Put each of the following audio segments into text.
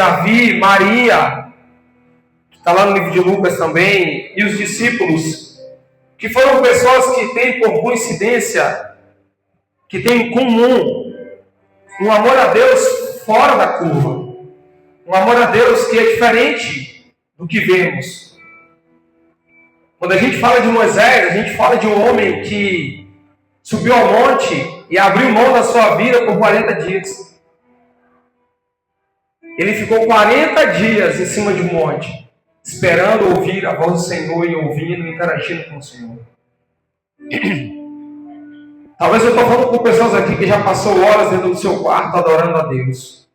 Davi, Maria, que está lá no livro de Lucas também, e os discípulos, que foram pessoas que têm por coincidência, que têm em comum um amor a Deus fora da curva, um amor a Deus que é diferente do que vemos. Quando a gente fala de Moisés, a gente fala de um homem que subiu ao monte e abriu mão da sua vida por 40 dias. Ele ficou 40 dias em cima de um monte, esperando ouvir a voz do Senhor e ouvindo e interagindo com o Senhor. Talvez eu estou falando com pessoas aqui que já passou horas dentro do seu quarto adorando a Deus,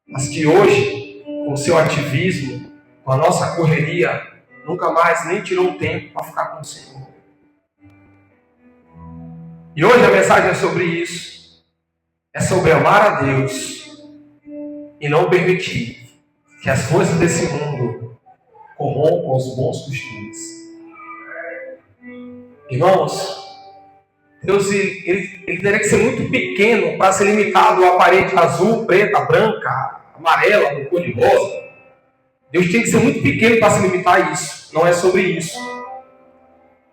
mas que hoje, com o seu ativismo, com a nossa correria, nunca mais nem tirou um tempo para ficar com o Senhor. E hoje a mensagem é sobre isso. É sobre amar a Deus e não permitir que as coisas desse mundo corrompam os bons costumes. Irmãos, Deus ele teria que ser muito pequeno para ser limitado à parede azul, preta, branca, amarela, do cor de rosa. Deus tem que ser muito pequeno para se limitar a isso. Não é sobre isso.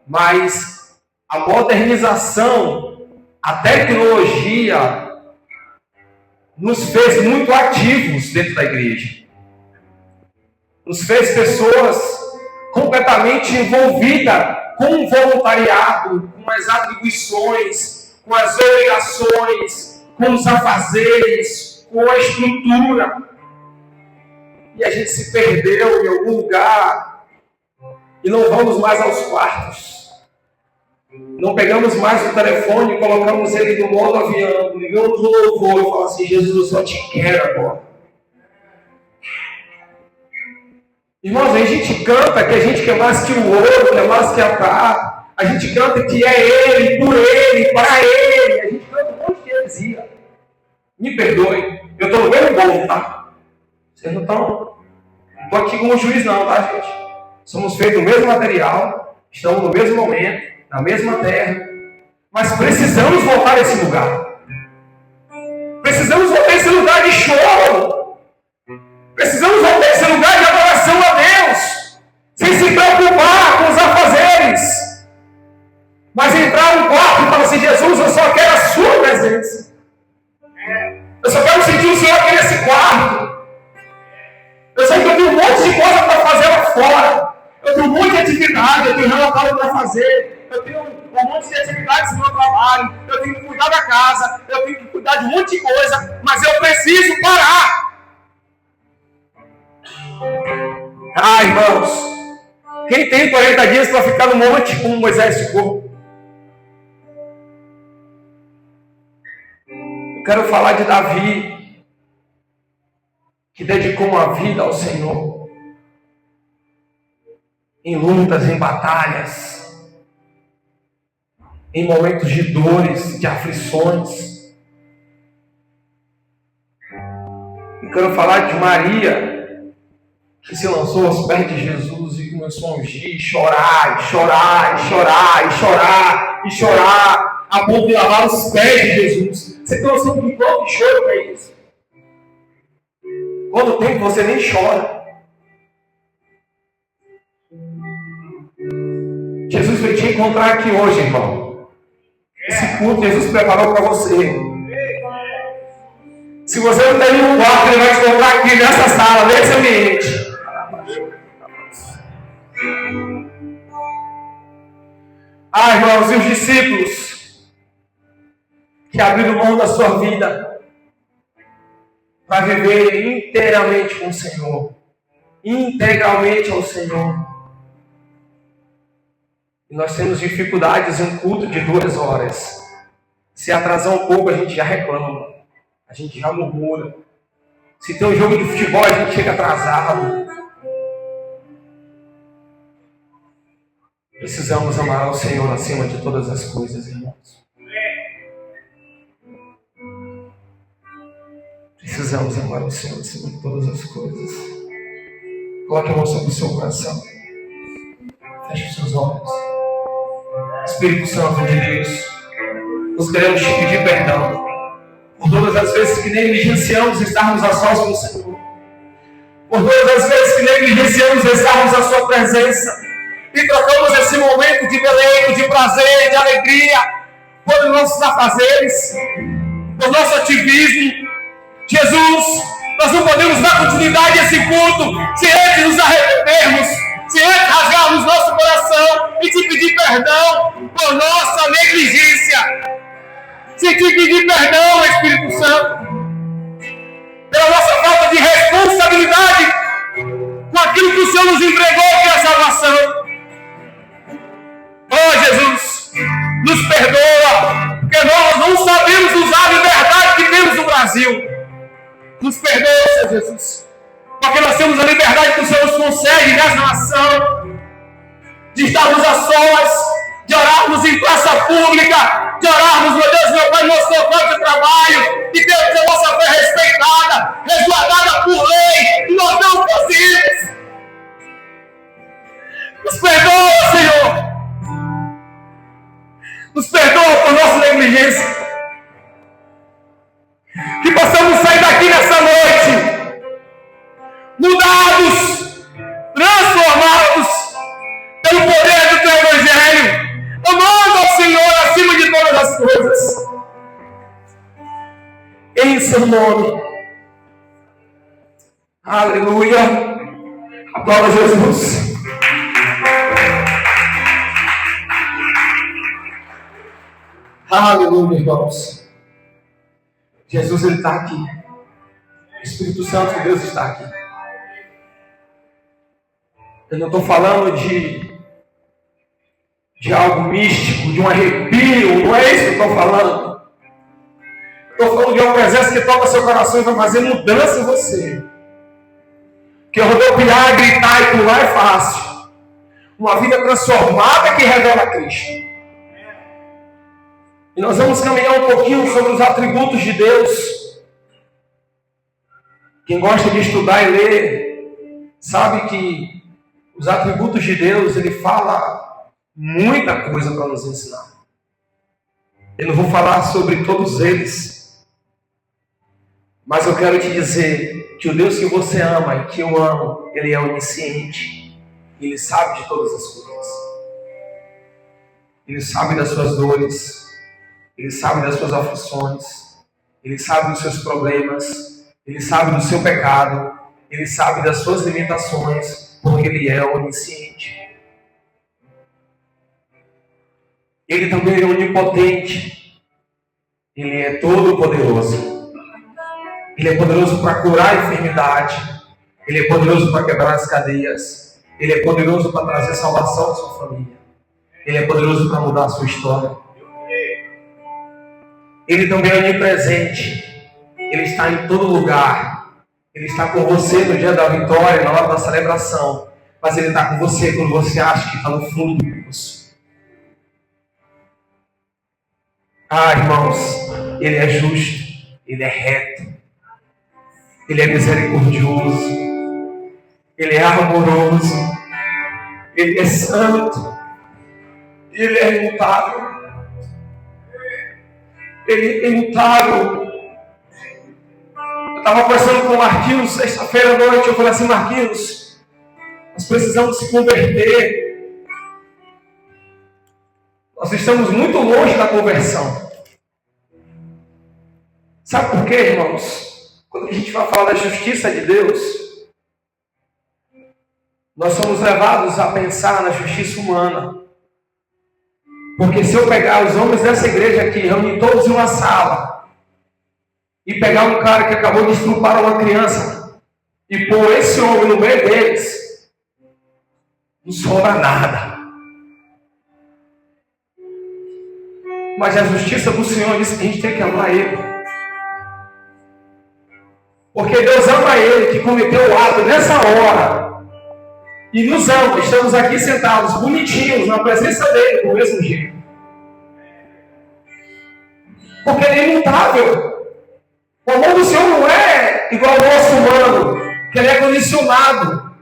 Mas a modernização, a tecnologia nos fez muito ativos dentro da igreja. Nos fez pessoas completamente envolvidas com o voluntariado, com as atribuições, com as obrigações, com os afazeres, com a estrutura. E a gente se perdeu em algum lugar e não vamos mais aos quartos. Não pegamos mais o telefone e colocamos ele no modo avião, ligamos o louvor e falamos assim: Jesus, eu só te quero agora. Irmãos, a gente canta que a gente quer mais que o ouro, quer mais que a prata. A gente canta que é Ele, por Ele, para Ele. A gente canta um monte de heresia. Me perdoem, eu estou no mesmo bolo, tá? Vocês não estão aqui como juiz não, tá, gente? Somos feitos do mesmo material, estamos no mesmo momento, na mesma terra, mas precisamos voltar a esse lugar. Precisamos voltar a esse lugar de choro. Precisamos voltar a esse lugar de adoração a Deus, sem se preocupar com os afazeres, mas entrar no quarto e falar assim: Jesus, eu só quero a sua presença. Eu só quero sentir o Senhor aqui nesse quarto. Eu sei que eu tenho um monte de coisa para fazer lá fora. Eu tenho um monte de atividade, eu tenho relatório para fazer. Eu tenho um monte de atividades no meu trabalho. Eu tenho que cuidar da casa. Eu tenho que cuidar de um monte de coisa. Mas eu preciso parar. Ah, irmãos. Quem tem 40 dias para ficar no monte como Moisés ficou? Eu quero falar de Davi, que dedicou uma vida ao Senhor, em lutas, em batalhas, em momentos de dores, de aflições. Eu quero falar de Maria, que se lançou aos pés de Jesus e começou a ungir, chorar, e chorar, e chorar, e chorar, e chorar, a ponto de lavar os pés de Jesus. Você tem noção de quanto choro é isso? Quanto tempo você nem chora? Jesus veio te encontrar aqui hoje, irmão. Esse culto Jesus preparou para você. Se você não tem nenhum quarto, Ele vai te encontrar aqui nessa sala, nesse ambiente. Ah, irmãos, e os discípulos que abriram mão da sua vida para viver inteiramente com o Senhor, integralmente ao Senhor. E nós temos dificuldades em um culto de 2 horas. Se atrasar um pouco, a gente já reclama, a gente já murmura. Se tem um jogo de futebol, a gente chega atrasado. Precisamos amar ao Senhor acima de todas as coisas, irmãos. Precisamos amar o Senhor acima de todas as coisas. Coloque a mão sobre o seu coração. Feche os seus olhos. Espírito Santo de Deus, nós queremos te pedir perdão por todas as vezes que negligenciamos estarmos a sós com o Senhor. por todas as vezes que negligenciamos estarmos à sua presença e trocamos esse momento de deleite, de prazer, de alegria por nossos afazeres, por nosso ativismo. Jesus, nós não podemos dar continuidade a esse culto se antes nos arrependermos, se antes rasgarmos nosso coração e te pedir perdão por nossa negligência, se te pedir perdão, Espírito Santo, pela nossa falta de responsabilidade com aquilo que o Senhor nos entregou, que é a salvação. Oh, Jesus, nos perdoa, porque nós não sabemos usar a liberdade que temos no Brasil. Nos perdoa, Senhor Jesus, porque nós temos a liberdade que o Senhor nos concede nessa nação, de estarmos a sós, de orarmos em praça pública, de orarmos, meu Deus, meu Pai, no nosso local de trabalho, e termos a nossa fé respeitada, resguardada por lei, e nós não conseguimos. Nos perdoa, Senhor. Nos perdoa por nossa negligência. Que possamos sair daqui nessa noite mudados, transformados pelo poder do Teu Evangelho, amando ao Senhor acima de todas as coisas. Em Seu nome. Aleluia. Aplauda Jesus. Aleluia, irmãos. Jesus, Ele está aqui. O Espírito Santo de Deus está aqui. Eu não estou falando de algo místico, de um arrepio, não é isso que eu estou falando. Estou falando de uma presença que toca seu coração e vai fazer mudança em você. Porque rodopiar, gritar e pular é fácil. Uma vida transformada que revela Cristo. E nós vamos caminhar um pouquinho sobre os atributos de Deus. Quem gosta de estudar e ler, sabe que os atributos de Deus, Ele fala muita coisa para nos ensinar. Eu não vou falar sobre todos eles, mas eu quero te dizer que o Deus que você ama e que eu amo, Ele é onisciente. Ele sabe de todas as coisas. Ele sabe das suas dores. Ele sabe das suas aflições, Ele sabe dos seus problemas, Ele sabe do seu pecado, Ele sabe das suas limitações, porque Ele é onisciente. Ele também é onipotente, Ele é todo-poderoso. Ele é poderoso para curar a enfermidade, Ele é poderoso para quebrar as cadeias, Ele é poderoso para trazer salvação à sua família, Ele é poderoso para mudar a sua história. Ele também é onipresente. Ele está em todo lugar. Ele está com você no dia da vitória, na hora da celebração. Mas Ele está com você quando você acha que está no fundo do poço. Ah, irmãos, Ele é justo. Ele é reto. Ele é misericordioso. Ele é amoroso. Ele é santo. Ele é imutável. Ele é imutável. Eu estava conversando com o Marquinhos sexta-feira à noite. Eu falei assim: Marquinhos, nós precisamos se converter. Nós estamos muito longe da conversão. Sabe por quê, irmãos? Quando a gente vai falar da justiça de Deus, nós somos levados a pensar na justiça humana. Porque se eu pegar os homens dessa igreja aqui, reunir todos em uma sala, e pegar um cara que acabou de estrupar uma criança, e pôr esse homem no meio deles, não sobra nada. Mas a justiça do Senhor diz que a gente tem que amar Ele. Porque Deus ama Ele, que cometeu o ato nessa hora, e nos ama. Estamos aqui sentados, bonitinhos, na presença dEle, do mesmo jeito. Porque Ele é imutável. O amor do Senhor não é igual ao nosso humano, que Ele é condicionado.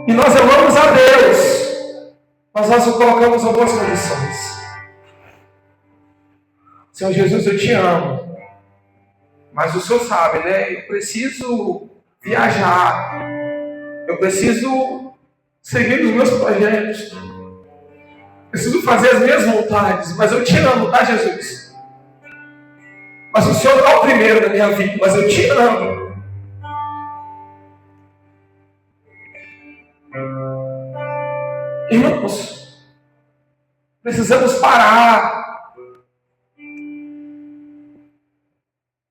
E nós amamos a Deus, mas nós o colocamos em algumas condições. Senhor Jesus, eu te amo. Mas o senhor sabe, né? Eu preciso viajar. Eu preciso seguir os meus projetos. Preciso fazer as minhas vontades. Mas eu te amo, tá, Jesus? Mas o senhor é o primeiro na minha vida. Mas eu te amo. Irmãos, precisamos parar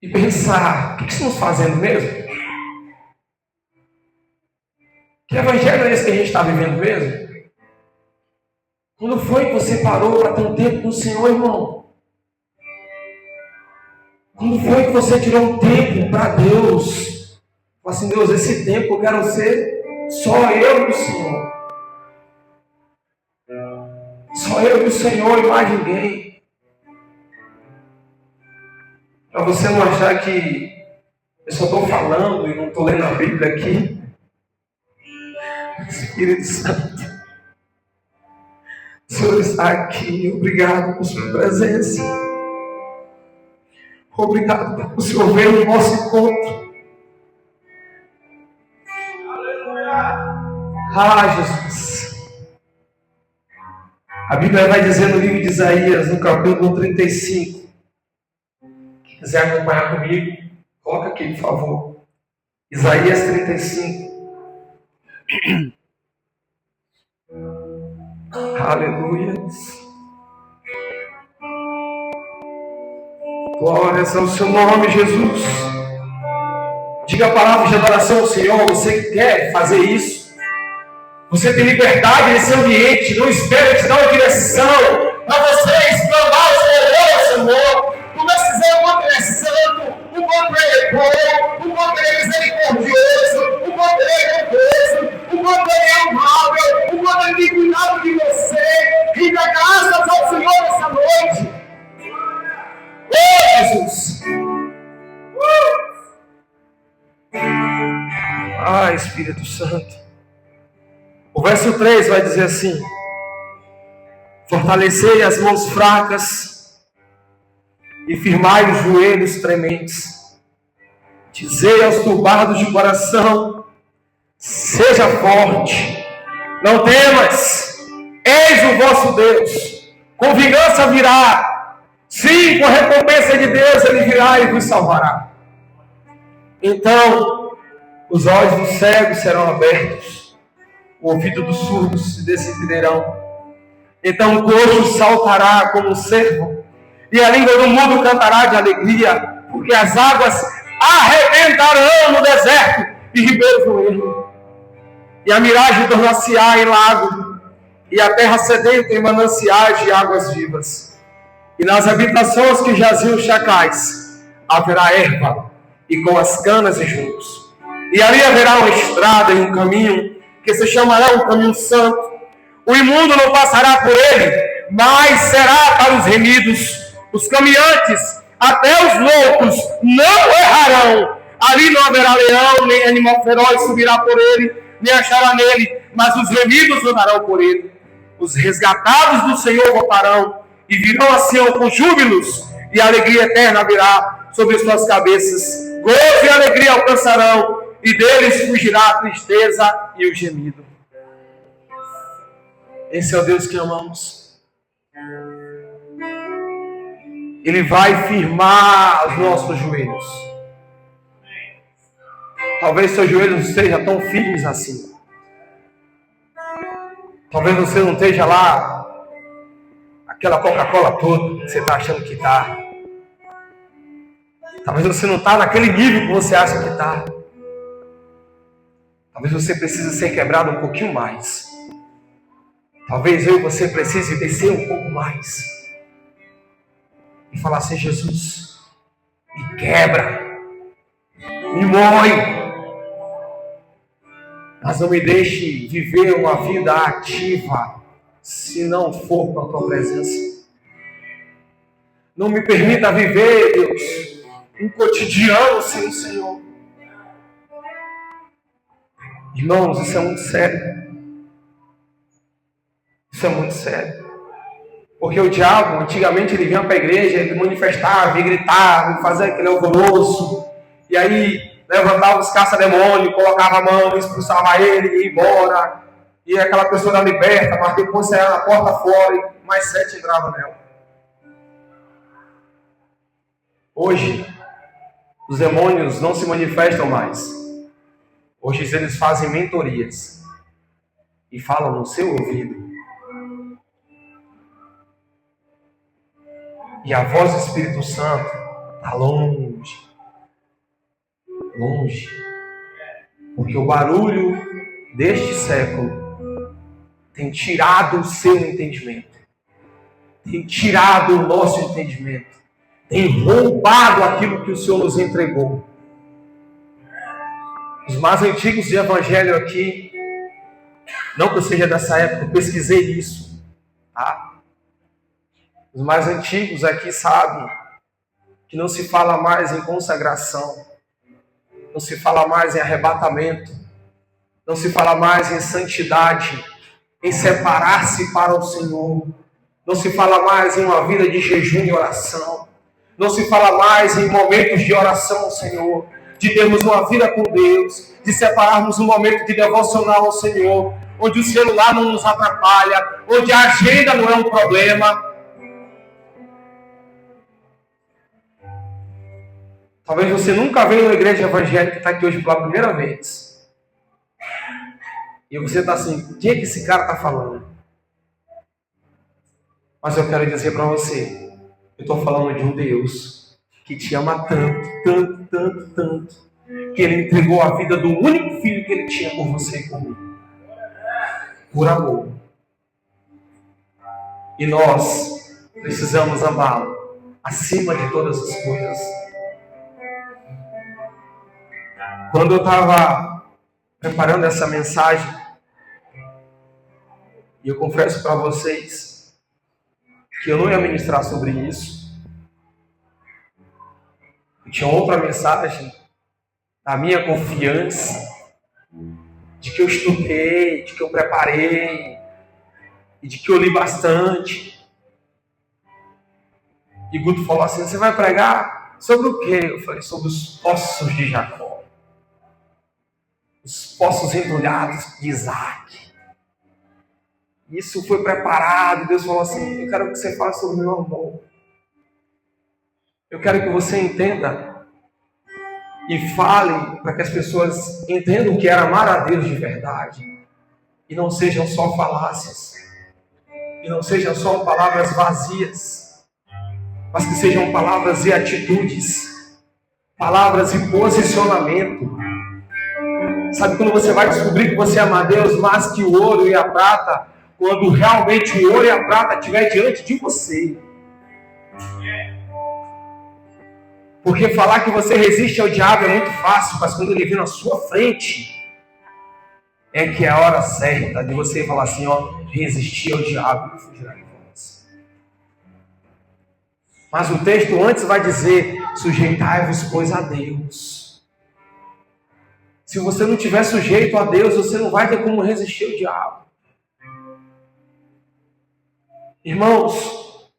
e pensar: o que estamos fazendo mesmo? Que evangelho é esse que a gente está vivendo mesmo? Quando foi que você parou para ter um tempo com o Senhor, irmão? Quando foi que você tirou um tempo para Deus? Falei assim: Deus, esse tempo eu quero ser só eu e o Senhor. Só eu e o Senhor e mais ninguém. Para você não achar que eu só estou falando e não estou lendo a Bíblia aqui. Espírito Santo, o Senhor está aqui. Obrigado por sua presença. Obrigado por o Senhor ver o nosso encontro. Ah, Jesus. A Bíblia vai dizer no livro de Isaías, no capítulo 35. Quem quiser acompanhar comigo, coloca aqui, por favor. Isaías 35. Aleluia. Glórias ao seu nome, Jesus. Diga a palavra de adoração ao Senhor. Você quer fazer isso? Você tem liberdade nesse ambiente. Não espera te dar uma direção para você exclamar o Senhor. Como nós fizemos, o outro é santo, o outro é bom, o outro é misericordioso, o outro é bondoso, o outro é amável, o outro tem cuidado de você. E dá graças ao Senhor essa noite. Oh, Jesus! Ah, Espírito Santo. O verso 3 vai dizer assim: fortalecei as mãos fracas e firmai os joelhos trementes. Dizei aos turbados de coração: seja forte, não temas, eis o vosso Deus, com vingança virá, sim, com a recompensa de Deus ele virá e vos salvará. Então, os olhos dos cegos serão abertos, o ouvido dos surdos se desentenderão. Então o coxo saltará como um cervo, e a língua do mudo cantará de alegria, porque as águas arrebentarão no deserto e ribeiros no ermo. E a miragem tornar-se-á em lago, e a terra sedenta em mananciais de águas vivas. E nas habitações que jaziam chacais, haverá erva, e com as canas e juncos. E ali haverá uma estrada e um caminho, que se chamará um caminho santo. O imundo não passará por ele, mas será para os remidos. Os caminhantes, até os loucos, não errarão. Ali não haverá leão, nem animal feroz subirá por ele, nem achará nele, mas os remidos andarão por ele. Os resgatados do Senhor voltarão, e virão a Sião com júbilos, e a alegria eterna virá sobre suas cabeças. Gozo e alegria alcançarão, e deles fugirá a tristeza e o gemido. Esse é o Deus que amamos. Ele vai firmar os nossos joelhos. Talvez seus joelhos não estejam tão firmes assim. Talvez você não esteja lá, aquela Coca-Cola toda que você está achando que está. Talvez você não está naquele nível que você acha que está. Talvez você precise ser quebrado um pouquinho mais. Talvez eu e você precise descer um pouco mais. E falar assim: Jesus, me quebra, me moe. Mas não me deixe viver uma vida ativa se não for com a tua presença. Não me permita viver, Deus, um cotidiano sem o Senhor. Irmãos, isso é muito sério. Isso é muito sério. Porque o diabo, antigamente, ele vinha para a igreja, ele manifestava, ele gritava, fazia aquele alvoroço, e aí levantava os caça-demônios, colocava a mão, expulsava ele, ia embora, e aquela pessoa era liberta, mas depois saía na porta fora e mais 7 entravam nela. Hoje, os demônios não se manifestam mais. Hoje eles fazem mentorias e falam no seu ouvido. E a voz do Espírito Santo está longe. Longe. Porque o barulho deste século tem tirado o seu entendimento. Tem tirado o nosso entendimento. Tem roubado aquilo que o Senhor nos entregou. Os mais antigos de evangelho aqui, não que eu seja dessa época, eu pesquisei isso, tá? Os mais antigos aqui sabem que não se fala mais em consagração, não se fala mais em arrebatamento, não se fala mais em santidade, em separar-se para o Senhor, não se fala mais em uma vida de jejum e oração, não se fala mais em momentos de oração ao Senhor, de termos uma vida com Deus, de separarmos um momento de devocional ao Senhor, onde o celular não nos atrapalha, onde a agenda não é um problema. Talvez você nunca veio na igreja evangélica que está aqui hoje pela primeira vez. E você está assim, o que é que esse cara está falando? Mas eu quero dizer para você, eu estou falando de um Deus que te ama tanto, tanto, tanto, tanto, que Ele entregou a vida do único filho que Ele tinha por você e por mim. Por amor. E nós precisamos amá-lo acima de todas as coisas. Quando eu estava preparando essa mensagem, e eu confesso para vocês que eu não ia ministrar sobre isso, eu tinha outra mensagem da minha confiança, de que eu estudei, de que eu preparei, e de que eu li bastante. E Guto falou assim, você vai pregar sobre o quê? Eu falei, sobre os poços de Jacó. Os poços entulhados de Isaac. Isso foi preparado. Deus falou assim, eu quero que você fale sobre o meu amor. Eu quero que você entenda e fale para que as pessoas entendam o que era amar a Deus de verdade. E não sejam só falácias. E não sejam só palavras vazias. Mas que sejam palavras e atitudes. Palavras e posicionamento. Sabe quando você vai descobrir que você ama a Deus mais que o ouro e a prata? Quando realmente o ouro e a prata estiver diante de você. Porque falar que você resiste ao diabo é muito fácil, mas quando ele vir na sua frente, é que é a hora certa de você falar assim, ó, resistir ao diabo e fugirá de vós. Mas o texto antes vai dizer, sujeitai-vos, pois, a Deus. Se você não tiver sujeito a Deus, você não vai ter como resistir ao diabo. Irmãos,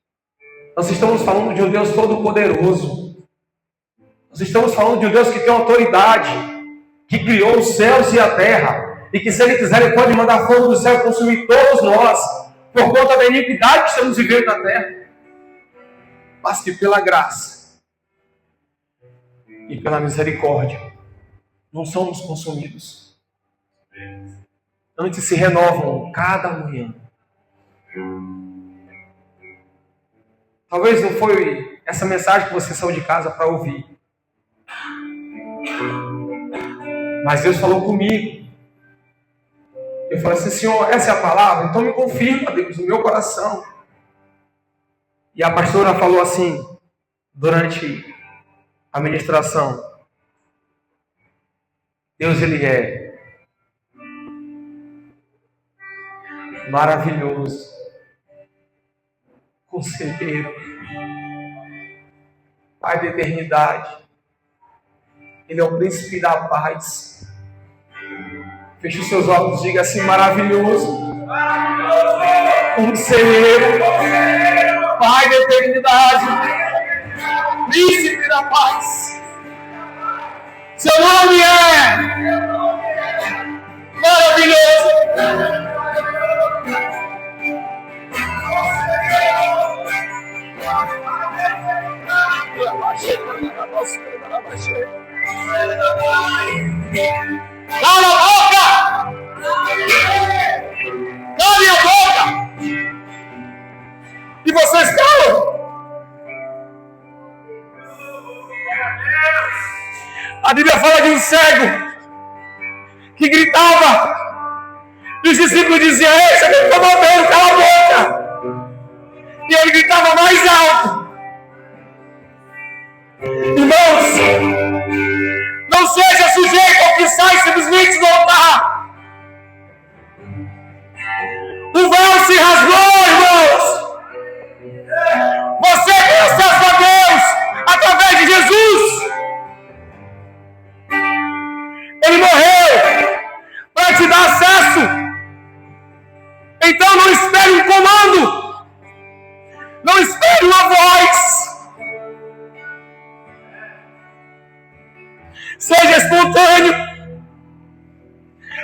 nós estamos falando de um Deus todo-poderoso. Nós estamos falando de um Deus que tem autoridade, que criou os céus e a terra, e que se Ele quiser, Ele pode mandar fogo do céu e consumir todos nós, por conta da iniquidade que estamos vivendo na terra. Mas que pela graça e pela misericórdia, não somos consumidos. Antes se renovam cada manhã. Talvez não foi essa mensagem que você saiu de casa para ouvir. Mas Deus falou comigo. Eu falei assim, Senhor, essa é a palavra? Então me confirma, Deus, no meu coração. E a pastora falou assim, durante a ministração, Deus, Ele é maravilhoso, conselheiro, Pai da eternidade. Ele é o príncipe da paz. Feche os seus olhos e diga assim, maravilhoso, Conselheiro, Pai da eternidade, Príncipe da paz. Seu nome é maravilhoso. Cala a boca! Cale a boca! E vocês calam? A Bíblia fala de um cego que gritava. E os discípulos diziam: ei, você não está morrendo, cala a boca! E ele gritava mais alto. Irmãos, não seja sujeito ao que sai simplesmente do altar. O véu se rasgou, irmãos. Você tem acesso a Deus através de Jesus. Ele morreu para te dar acesso. Então não espere um comando. Não espere uma voz. Seja espontâneo.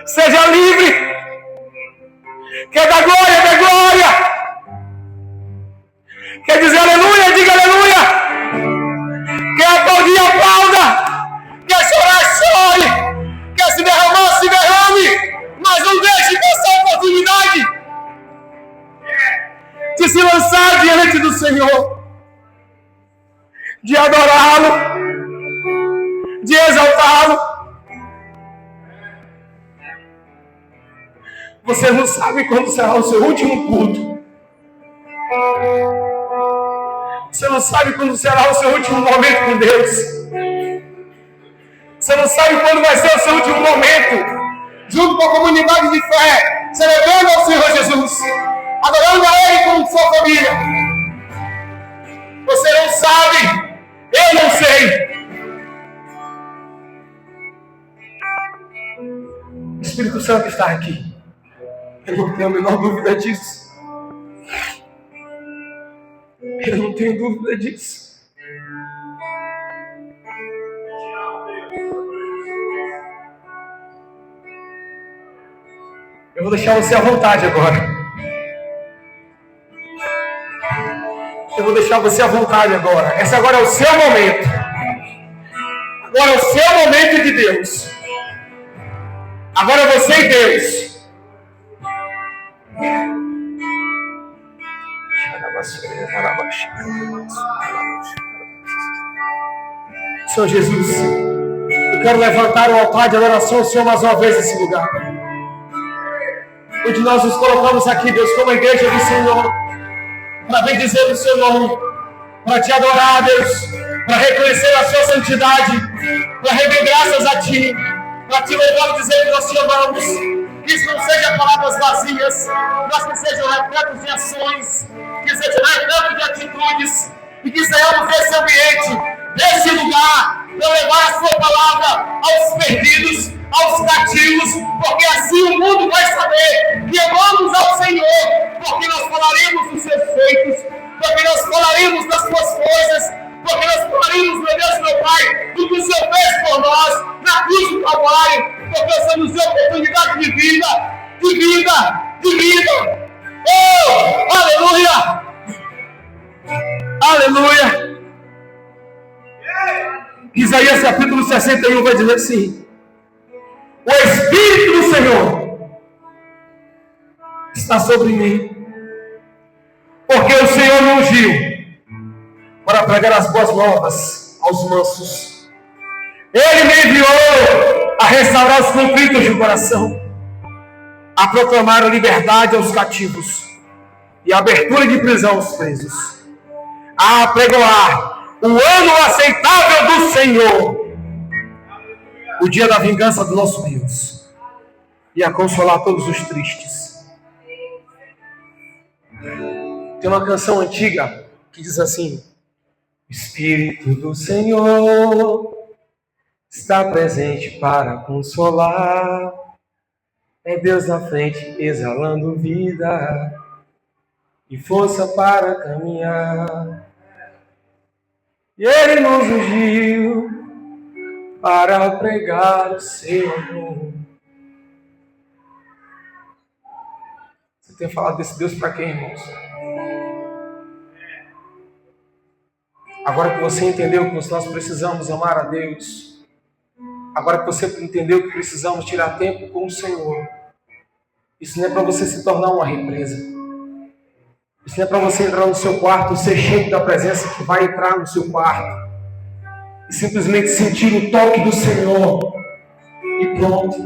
Seja livre. Quer dar glória, dê glória. Quer dizer aleluia, diga aleluia. Quer aplaudir, aplauda. Quer chorar, chore. Quer se derramar, se derrame. Mas não deixe passar a oportunidade de se lançar diante do Senhor, de adorá-lo, de exaltá-lo. Você não sabe quando será o seu último culto. Você não sabe quando será o seu último momento com Deus. Você não sabe quando vai ser o seu último momento junto com a comunidade de fé, celebrando ao Senhor Jesus, adorando a Ele com sua família. Você não sabe, eu não sei. O Espírito Santo está aqui. Eu não tenho a menor dúvida disso. Eu não tenho dúvida disso. Eu vou deixar você à vontade agora. Eu vou deixar você à vontade agora. Esse agora é o seu momento. Agora é o seu momento de Deus. Agora é você e Deus. Senhor Jesus, eu quero levantar o altar de adoração ao Senhor mais uma vez nesse lugar. Onde nós nos colocamos aqui, Deus, como a igreja do Senhor, para bendizer o seu nome, para te adorar, Deus, para reconhecer a sua santidade, para render graças a ti, para te louvar e dizer que nós te amamos. Que isso não seja palavras vazias, mas que sejam retratos de ações, que sejam retratos de atitudes, e que saiamos desse ambiente, desse lugar, para levar a sua palavra aos perdidos, aos cativos, porque assim o mundo vai saber que amamos ao Senhor, porque nós falaremos dos seus feitos, porque nós falaremos das suas coisas, porque nós falaremos, meu Deus, meu Pai, do que o Senhor fez por nós, na cruz do Calvário, porque nós temos oportunidade de vida, de vida, de vida. Oh, aleluia! Aleluia! Isaías capítulo 61 vai dizer assim: o Espírito do Senhor está sobre mim, porque o Senhor me ungiu para pregar as boas novas aos mansos. Ele me enviou a restaurar os conflitos de coração, a proclamar a liberdade aos cativos e a abertura de prisão aos presos, a apregoar o ano aceitável do Senhor, o dia da vingança do nosso Deus, e a consolar todos os tristes. Tem uma canção antiga que diz assim: o Espírito do Senhor está presente para consolar. É Deus na frente, exalando vida e força para caminhar. E Ele nos ungiu para pregar o seu amor. Você tem falado desse Deus para quem, irmãos? Agora que você entendeu que nós precisamos amar a Deus, agora que você entendeu que precisamos tirar tempo com o Senhor, isso não é para você se tornar uma represa. Isso não é para você entrar no seu quarto e ser cheio da presença que vai entrar no seu quarto e simplesmente sentir o toque do Senhor e pronto.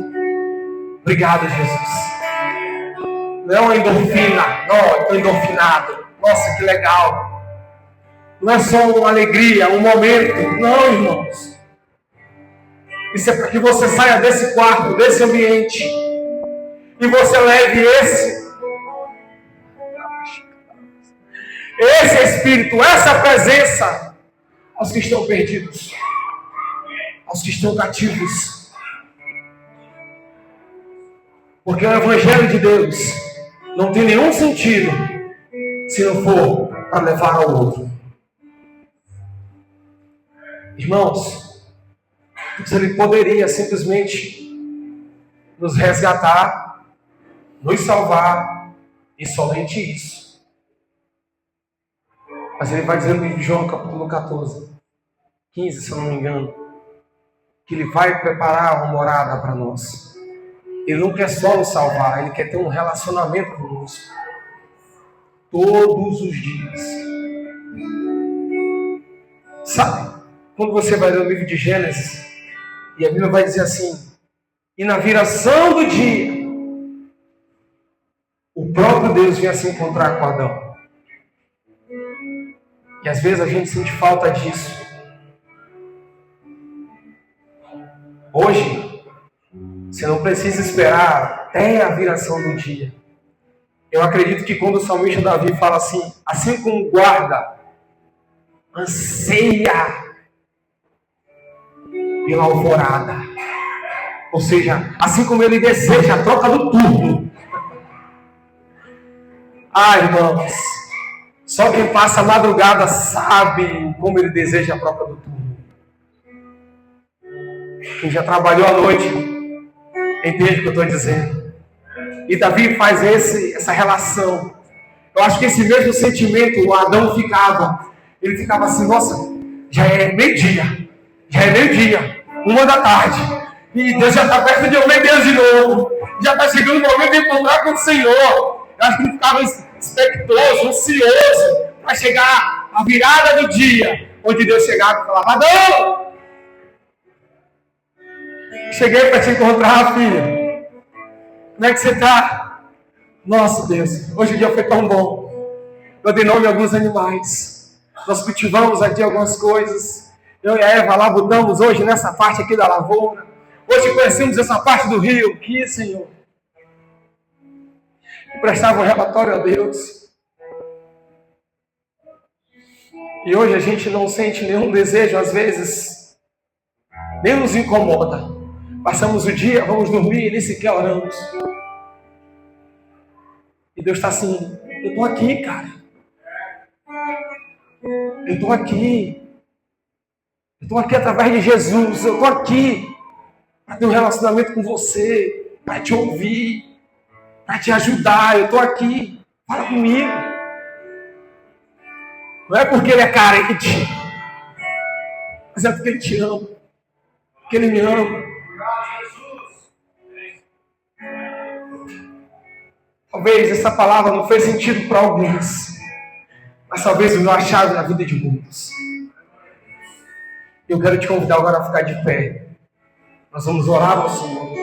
Obrigado, Jesus. Não é uma endorfina. Não, estou endorfinado. Nossa, que legal. Não é só uma alegria, um momento. Não, irmãos. Isso é para que você saia desse quarto, desse ambiente e você leve esse Espírito, essa presença aos que estão perdidos, aos que estão cativos. Porque o Evangelho de Deus não tem nenhum sentido se não for para levar ao outro. Irmãos, Ele poderia simplesmente nos resgatar, nos salvar, e somente isso. Mas Ele vai dizer no livro de João, capítulo 14, 15, se eu não me engano, que Ele vai preparar uma morada para nós. Ele não quer só nos salvar, Ele quer ter um relacionamento conosco. Todos os dias. Sabe? Quando você vai ler o livro de Gênesis, e a Bíblia vai dizer assim, e na viração do dia, o próprio Deus vinha se encontrar com Adão. E às vezes a gente sente falta disso. Hoje, você não precisa esperar até a viração do dia. Eu acredito que quando o salmista Davi fala assim como o guarda anseia pela alvorada, ou seja, assim como ele deseja a troca do turno. Irmãos, só quem passa a madrugada sabe como ele deseja a troca do turno. Quem já trabalhou à noite entende o que eu estou dizendo. E Davi faz essa relação. Eu acho que esse mesmo sentimento o Adão ficava. Ele ficava assim, nossa, já é meio-dia, 1h, e Deus já está perto de eu ver Deus de novo. Já está chegando o momento de encontrar com o Senhor. Eu acho que ele ficava expectoso, ansioso, para chegar a virada do dia, onde Deus chegava e falava, Adão! Cheguei para te encontrar, filha. Como é que você está? Nossa, Deus, hoje o dia foi tão bom. Eu dei nome a alguns animais. Nós cultivamos aqui algumas coisas. Eu e a Eva lá botamos hoje nessa parte aqui da lavoura. Hoje conhecemos essa parte do rio. Que, Senhor? E prestava um relatório a Deus. E hoje a gente não sente nenhum desejo, às vezes, nem nos incomoda. Passamos o dia, vamos dormir e nem sequer oramos. E Deus está assim, eu estou aqui, cara. Eu estou aqui. Eu estou aqui através de Jesus. Eu estou aqui para ter um relacionamento com você, para te ouvir, para te ajudar. Eu estou aqui. Fala comigo. Não é porque Ele é carente, mas é porque Ele te ama. Porque Ele me ama. Talvez essa palavra não fez sentido para alguns, mas talvez virou a chave na vida de muitos. Eu quero te convidar agora a ficar de pé. Nós vamos orar ao Senhor.